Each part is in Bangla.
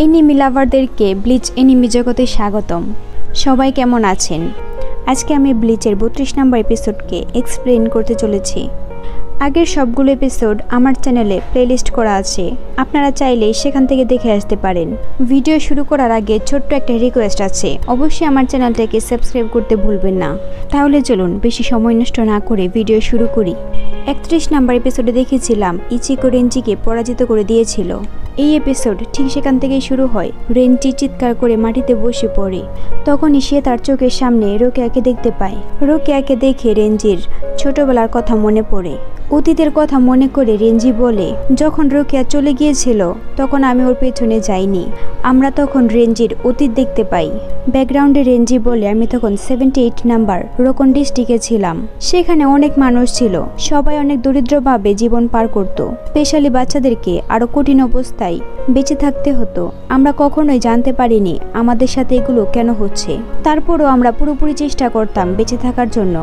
এনিমি লাভারদেরকে ব্লিচ এনিমি জগতে স্বাগতম। সবাই কেমন আছেন? আজকে আমি ব্লিচের 32 নম্বর এপিসোডকে এক্সপ্লেইন করতে চলেছি। আগের সবগুলো এপিসোড আমার চ্যানেলে প্লেলিস্ট করা আছে, আপনারা চাইলে সেখান থেকে দেখে আসতে পারেন। ভিডিও শুরু করার আগে ছোট্ট একটা রিকোয়েস্ট আছে, অবশ্যই আমার চ্যানেলটাকে সাবস্ক্রাইব করতে ভুলবেন না। তাহলে চলুন বেশি সময় নষ্ট না করে ভিডিও শুরু করি। 31 নম্বর এপিসোডে দেখেছিলাম ইচিকো রেঞ্জিকে পরাজিত করে দিয়েছিল। এই এপিসোড ঠিক সেখান থেকেই শুরু হয়। রেঞ্জি চিৎকার করে মাটিতে বসে পড়ে। তখনই সে তার চোখের সামনে রোকেয়াকে দেখতে পায়। রোকেয়াকে দেখে রেঞ্জির ছোটবেলার কথা মনে পড়ে। অতীতের কথা মনে করে রেঞ্জি বলে, যখন রোকেয়া চলে গিয়েছিল তখন আমি ওর পেছনে যাইনি। আমরা তখন রেঞ্জির অতীত দেখতে পাই। ব্যাকগ্রাউন্ডে রেঞ্জি বলে, আমি তখন 78 নাম্বার রোকন ডিস্ট্রিক্টে ছিলাম। সেখানে অনেক মানুষ ছিল, সবাই অনেক দরিদ্রভাবে জীবন পার করত। স্পেশালি বাচ্চাদেরকে আরো কঠিন অবস্থায় বেঁচে থাকতে হতো। আমরা কখনোই জানতে পারিনি আমাদের সাথে এগুলো কেন হচ্ছে। তারপরও আমরা পুরোপুরি চেষ্টা করতাম বেঁচে থাকার জন্য।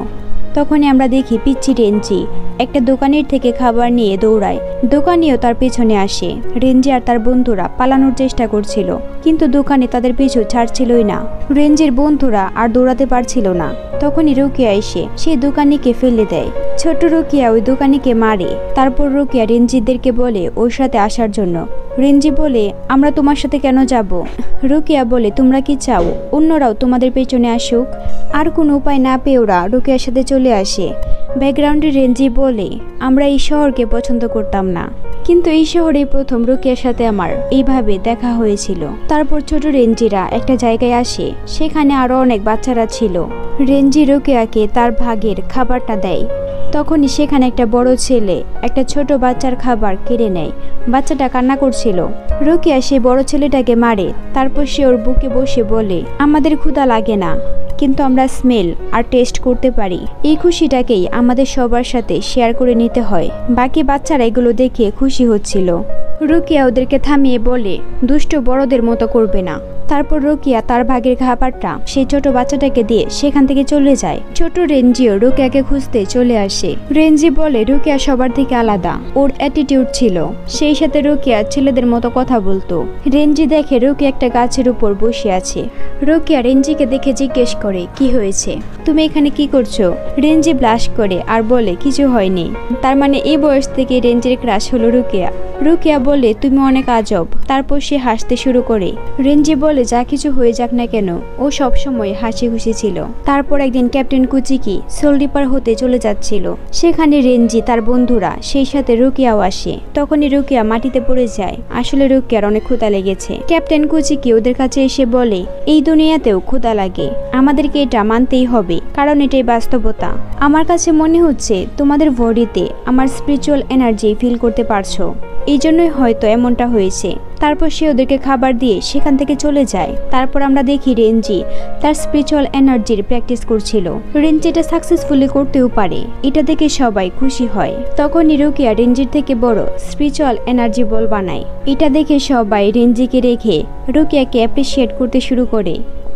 তখনই আমরা দেখি পিচ্চি রেঞ্জি একটা দোকানের থেকে খাবার নিয়ে দৌড়ায়। দোকানিও তার পেছনে আসে। রেঞ্জি আর তার বন্ধুরা পালানোর চেষ্টা করছিল, কিন্তু দোকানে তাদের পিছু ছাড়ছিলই না। রেঞ্জির বন্ধুরা আর দৌড়াতে পারছিল না। তখনই রোকেয়া এসে সেই দোকানিকে ফেলে দেয়। ছোট রোকেয়া ওই দোকানিকে মারে। তারপর রোকেয়া রেঞ্জিদেরকে বলে ওর সাথে আসার জন্য। রেঞ্জি বলে, আমরা তোমার সাথে কেন যাব? রোকেয়া বলে, তোমরা কি চাও অন্যরাও তোমাদের পেছনে আসুক? আর কোনো উপায় না পেয়ে ওরা রোকেয়ার সাথে চলে আসে। ব্যাকগ্রাউন্ডে রেঞ্জি বলে, আমরা এই শহরকে পছন্দ করতাম না, কিন্তু এই শহরেই প্রথম রোকেয়ার সাথে আমার এইভাবে দেখা হয়েছিল। তারপর ছোট রেঞ্জিরা একটা জায়গায় আসে, সেখানে আরো অনেক বাচ্চারা ছিল। রেঞ্জি রোকেয়াকে তার ভাগের খাবারটা দেয়। তখনই সেখানে একটা বড় ছেলে একটা ছোট বাচ্চার খাবার কেড়ে নেয়। বাচ্চাটা কান্না করছিল। রোকেয়া সেই বড় ছেলেটাকে মারে। তারপর সে ওর বুকে বসে বলে, আমাদের ক্ষুধা লাগে না, কিন্তু আমরা স্মেল আর টেস্ট করতে পারি। এই খুশিটাকেই আমাদের সবার সাথে শেয়ার করে নিতে হয়। বাকি বাচ্চারা এগুলো দেখে খুশি হচ্ছিল। রোকেয়া ওদেরকে থামিয়ে বলে, দুষ্ট বড়দের মতো করবে না। তারপর রোকেয়া তার ভাগের খাবারটা সেই ছোট বাচ্চাটাকে দিয়ে সেখান থেকে চলে যায়। ছোট রেঞ্জিও রোকেয়াকে খুঁজতে চলে আসে। রেঞ্জি বলে, রোকেয়া সবার থেকে আলাদা, ওর অ্যাটিটিউড ছিল। সেই সাথে রোকেয়া ছেলেদের মতো কথা বলতো। রেঞ্জি দেখে রোকেয়া একটা গাছের উপর বসে আছে। রোকেয়া রেঞ্জিকে দেখে জিজ্ঞেস করে, কি হয়েছে? তুমি এখানে কি করছো? রেঞ্জি ব্লাশ করে আর বলে, কিছু হয়নি। তার মানে এই বয়স থেকে রেঞ্জির ক্রাশ হলো রোকেয়া। রোকেয়া বলে, তুমি অনেক আজব। তারপর সে হাসতে শুরু করে। রেঞ্জি বলে, যা কিছু হয়ে যাক না কেন, ও সবসময় হাসি খুশি ছিল। তারপর একদিন ক্যাপ্টেন কুচিকি সোল রিপার হতে চলে যাচ্ছিল। সেখানে রেঞ্জি তার বন্ধুরা সেই সাথে রোকেয়াও আসে। তখনই রোকেয়া মাটিতে পড়ে যায়। আসলে রোকেয়ার অনেক ক্ষুধা লেগেছে। ক্যাপ্টেন কুচিকি ওদের কাছে এসে বলে, এই দুনিয়াতেও ক্ষুধা লাগে, আমাদেরকে এটা মানতেই হবে, কারণ এটাই বাস্তবতা। আমার কাছে মনে হচ্ছে তোমাদের বডিতে আমার স্পিরিচুয়াল এনার্জি ফিল করতে পারছো, এই জন্যই হয়তো এমনটা হয়েছে। তারপর সে ওদেরকে খাবার দিয়ে সেখান থেকে চলে যায়। তারপর আমরা দেখি রেঞ্জি তার স্পিরিচুয়াল এনার্জির প্র্যাকটিস করছিল। রেঞ্জি এটা সাকসেসফুলি করতেও পারে, এটা দেখে সবাই খুশি হয়। তখনই রোকেয়া রেঞ্জির থেকে বড় স্পিরিচুয়াল এনার্জি বল বানায়। এটা দেখে সবাই রেঞ্জিকে রেখে রোকেয়াকে অ্যাপ্রিসিয়েট করতে শুরু করে।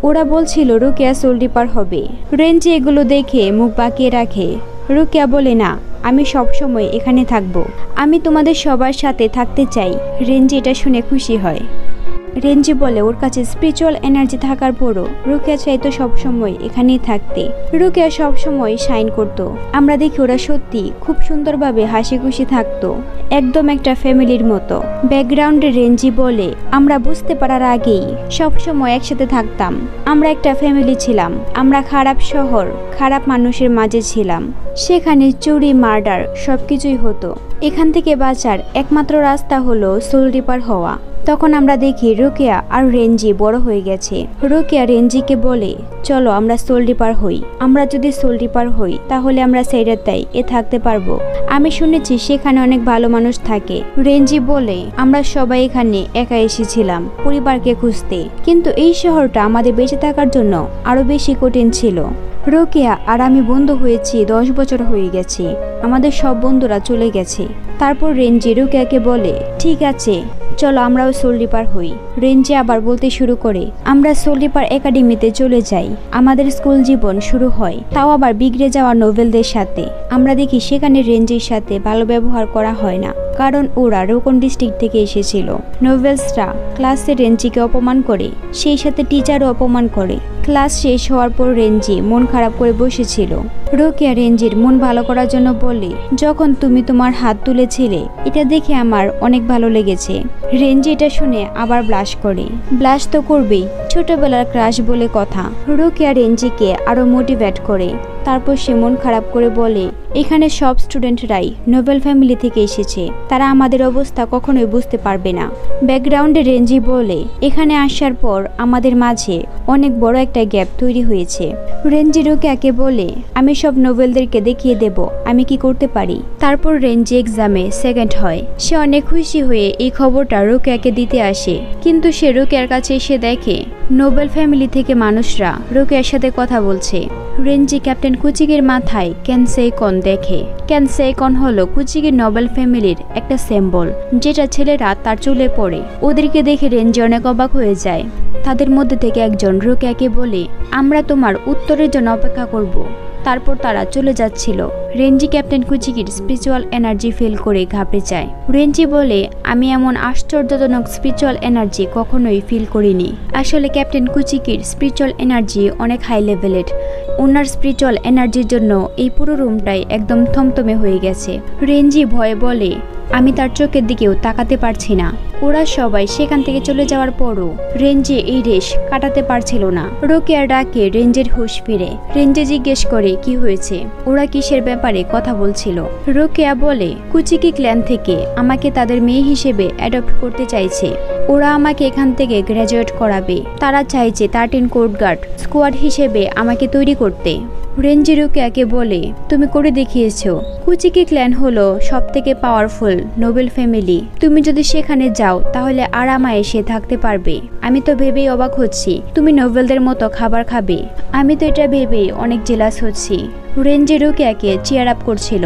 ওরা বলছিল রোকেয়া সোল রিপার হবে। রেঞ্জি এগুলো দেখে মুখ বাঁকিয়ে রাখে। রোকেয়া বলে, না, আমি সবসময় এখানে থাকবো, আমি তোমাদের সবার সাথে থাকতে চাই। রেঞ্জি এটা শুনে খুশি হয়। রেঞ্জি বলে, ওর কাছে স্পিরিচুয়াল এনার্জি থাকার পরও রোকেয়া চাইতো সবসময় এখানেই থাকতে। রোকেয়া সবসময় শাইন করতো। আমরা দেখি ওরা সত্যি খুব সুন্দরভাবে হাসি খুশি থাকতো, একদম একটা ফ্যামিলির মতো। ব্যাকগ্রাউন্ডে রেঞ্জি বলে, আমরা বুঝতে পারার আগেই সবসময় একসাথে থাকতাম, আমরা একটা ফ্যামিলি ছিলাম। আমরা খারাপ শহর, খারাপ মানুষের মাঝে ছিলাম, সেখানে চুরি, মার্ডার সবকিছুই হতো। এখান থেকে বাঁচার একমাত্র রাস্তা হলো সোল রিপার হওয়া। তখন আমরা দেখি রোকেয়া আর রেঞ্জি বড় হয়ে গেছে। রোকেয়া রেঞ্জিকে বলে, চলো আমরা সোল রিপার হই। আমরা যদি সোল রিপার হই তাহলে আমরা সেইরাতাই থাকতে পারবো। আমি শুনেছি সেখানে অনেক ভালো মানুষ থাকে। রেঞ্জি বলে, আমরা সবাই এখানে একা এসেছিলাম পরিবারকে খুঁজতে, কিন্তু এই শহরটা আমাদের বেঁচে থাকার জন্য আরো বেশি কঠিন ছিল। রোকেয়া আর আমি বন্ধু হয়েছি 10 বছর হয়ে গেছে, আমাদের সব বন্ধুরা চলে গেছে। তারপর রেঞ্জি রোকেয়াকে বলে, ঠিক আছে চলো আমরাও সোল রিপার হই। রেঞ্জি আবার বলতে শুরু করে, আমরা সোল রিপার একাডেমিতে চলে যাই। আমাদের স্কুল জীবন শুরু হয়, তাও আবার বিগড়ে যাওয়া নোবেলদের সাথে। আমরা দেখি সেখানে রেঞ্জির সাথে ভালো ব্যবহার করা হয় না, কারণ ওরা রোকন ডিস্ট্রিক্ট থেকে এসেছিল। নোভেলসরা ক্লাসে রেঞ্জিকে অপমান করে, সেই সাথে টিচারও অপমান করে। ক্লাস শেষ হওয়ার পর রেঞ্জি মন খারাপ করে বসেছিল। রোকেয়া রেঞ্জির মন ভালো করার জন্য বলে, যখন তুমি তোমার হাত তুলেছিলে এটা দেখে আমার অনেক ভালো লেগেছে। রেঞ্জি এটা শুনে আবার ব্লাশ করে। ব্লাশ তো করবেই, ছোটবেলার ক্রাশ বলে কথা। রোকেয়া রেঞ্জিকে আরো মোটিভেট করে। তারপর সে মন খারাপ করে বলে, এখানে সব স্টুডেন্টরাই নোবেল ফ্যামিলি থেকে এসেছে, তারা আমাদের অবস্থা কখনোই বুঝতে পারবে না। ব্যাকগ্রাউন্ডে রেঞ্জি বলে, এখানে আসার পর আমাদের মাঝে অনেক বড় একটা গ্যাপ তৈরি হয়েছে। রেঞ্জি রোকেয়াকে বলে, আমি সব নোবেলদেরকে দেখিয়ে দেব আমি কি করতে পারি। তারপর রেঞ্জি এক্সামে সেকেন্ড হয়। সে অনেক খুশি হয়ে এই খবরটা রোকেয়াকে দিতে আসে, কিন্তু সে রোকেয়ার কাছে এসে দেখে নোবেল ফ্যামিলি থেকে মানুষরা রোকেয়ার সাথে কথা বলছে। রেঞ্জি ক্যাপ্টেন কুচিগের মাথায় ক্যানসেইকন দেখে। ক্যানসেইকন হলো কুচিগের নোবেল ফ্যামিলির একটা সিম্বল, যেটা ছেলেরা তার চুলে পড়ে। ওদেরকে দেখে রেঞ্জি অনেক অবাক হয়ে যায়। তাদের মধ্যে থেকে একজন রোকেয়াকে বলে, আমরা তোমার উত্তরের জন্য অপেক্ষা করব। তারপর তারা চলে যাচ্ছিল। Renji captain কুচিগির spiritual energy feel করে ঘাবড়ে যায়। রেঞ্জি বলে, আমি এমন আশ্চর্যজনক স্পিরিচুয়াল এনার্জি কখনোই ফিল করিনি। আসলে ক্যাপ্টেন কুচিগির স্পিরিচুয়াল এনার্জি অনেক হাই লেভেলের। ওনার স্পিরিচুয়াল এনার্জির জন্য এই পুরো রুমটাই একদম থমথমে হয়ে গেছে। রেঞ্জি ভয়ে বলে, আমি তার চোখের দিকেও তাকাতে পারছি না। ওরা সবাই সেখান থেকে চলে যাওয়ার পরও রেঞ্জি এই রেশ কাটাতে পারছিল না। রোকেয়ার ডাকে রেঞ্জের হুঁশ ফিরে। রেঞ্জি জিজ্ঞেস করে কি হয়েছে, ওরা কিসের ব্যাপারে কথা বলছিল। রোকেয়া বলে, কুচিকি ক্ল্যান থেকে আমাকে তাদের মেয়ে হিসেবে অ্যাডপ্ট করতে চাইছে। ওরা আমাকে এখান থেকে গ্র্যাজুয়েট করাবে। তারা চাইছে 13 কোর্ট গার্ড স্কোয়াড হিসেবে আমাকে তৈরি করতে। রেঞ্জি রোকেয়াকে বলে, তুমি করে দেখিয়েছো। কুচিকি ক্ল্যান হলো সব থেকে পাওয়ারফুল নোবেল ফ্যামিলি। তুমি যদি সেখানে যাও তাহলে আরামায়েশে থাকতে পারবে। আমি তো ভেবেই অবাক হচ্ছি তুমি নোবেলদের মতো খাবার খাবে। আমি তো এটা ভেবেই অনেক জেলাস হচ্ছি। রেঞ্জি রোকেয়াকে চিয়ার আপ করছিল।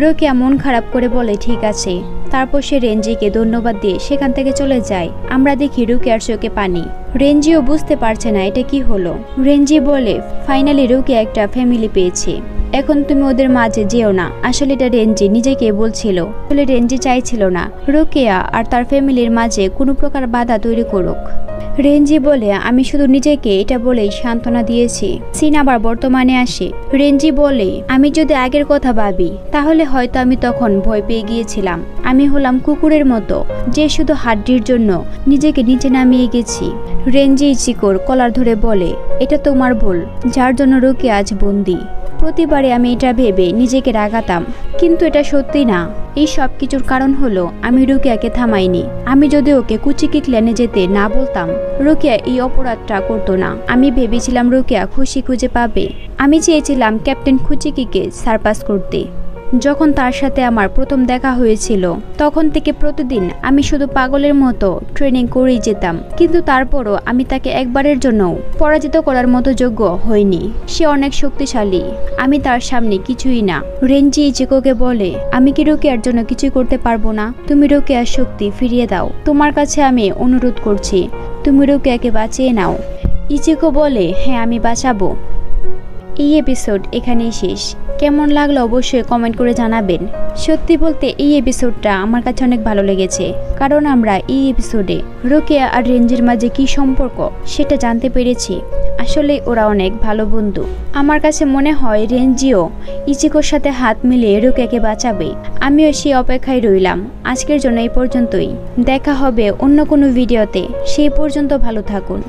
রোকেয়া মন খারাপ করে বলে, ঠিক আছে। তারপর সে রেঞ্জিকে ধন্যবাদ দিয়ে সেখান থেকে চলে যায়। আমরা দেখি রোকেয়ার চোখে পানি। রেঞ্জিও বুঝতে পারছে না এটা কি হলো। রেঞ্জি বলে, ফাইনালি রোকেয়া একটা ফ্যামিলি পেয়েছে, এখন তুমি ওদের মাঝে যেও না। আসলে এটা রেঞ্জি নিজেকে বলছিল। আসলে রেঞ্জি চাইছিল না রোকেয়া আর তার ফ্যামিলির মাঝে কোনো প্রকার বাধা তৈরি করুক। রেঞ্জি বলে, আমি শুধু নিজেকে এটা বলেই সান্ত্বনা দিয়েছি। সিন আবার বর্তমানে আসে। রেঞ্জি বলে, আমি যদি আগের কথা ভাবি তাহলে হয়তো আমি তখন ভয় পেয়ে গিয়েছিলাম। আমি হলাম কুকুরের মতো যে শুধু হাড্ডির জন্য নিজেকে নিচে নামিয়ে গেছি। রেঞ্জি ইচিকোর কলার ধরে বলে, এটা তোমার ভুল, যার জন্য রোকেয়া আজ বন্দি। প্রতিবারে আমি এটা ভেবে নিজেকে রাগাতাম, কিন্তু এটা সত্যি না। এই সব কিছুর কারণ হলো আমি রোকেয়াকে থামাইনি। আমি যদি ওকে কুচিকি ক্ল্যানে যেতে না বলতাম রোকেয়া এই অপরাধটা করতো না। আমি ভেবেছিলাম রোকেয়া খুশি খুঁজে পাবে। আমি চেয়েছিলাম ক্যাপ্টেন কুচিকিকে সারপাস করতে। যখন তার সাথে আমার প্রথম দেখা হয়েছিল তখন থেকে প্রতিদিন আমি শুধু পাগলের মতো ট্রেনিং করেই যেতাম, কিন্তু তারপরও আমি তাকে একবারের জন্য পরাজিত করার মতো যোগ্য হইনি। সে অনেক শক্তিশালী, আমি তার সামনে কিছুই না। রেঞ্জি ইচিকোকে বলে, আমি কি রোকেয়ার জন্য কিছুই করতে পারবো না? তুমি রোকেয়ার শক্তি ফিরিয়ে দাও। তোমার কাছে আমি অনুরোধ করছি, তুমি রোকেয়াকে বাঁচিয়ে নাও। ইচিকো বলে, হ্যাঁ আমি বাঁচাবো। এই এপিসোড এখানেই শেষ। কেমন লাগলো অবশ্যই কমেন্ট করে জানাবেন। সত্যি বলতে এই এপিসোডটা আমার কাছে অনেক ভালো লেগেছে, কারণ আমরা এই এপিসোডে রোকেয়া আর রেঞ্জির মাঝে কি সম্পর্ক সেটা জানতে পেরেছি। আসলে ওরা অনেক ভালো বন্ধু। আমার কাছে মনে হয় রেঞ্জিও ইচিকোর সাথে হাত মিলিয়ে রোকেয়াকে বাঁচাবে। আমিও সেই অপেক্ষায় রইলাম। আজকের জন্য এই পর্যন্তই। দেখা হবে অন্য কোনো ভিডিওতে। সেই পর্যন্ত ভালো থাকুন।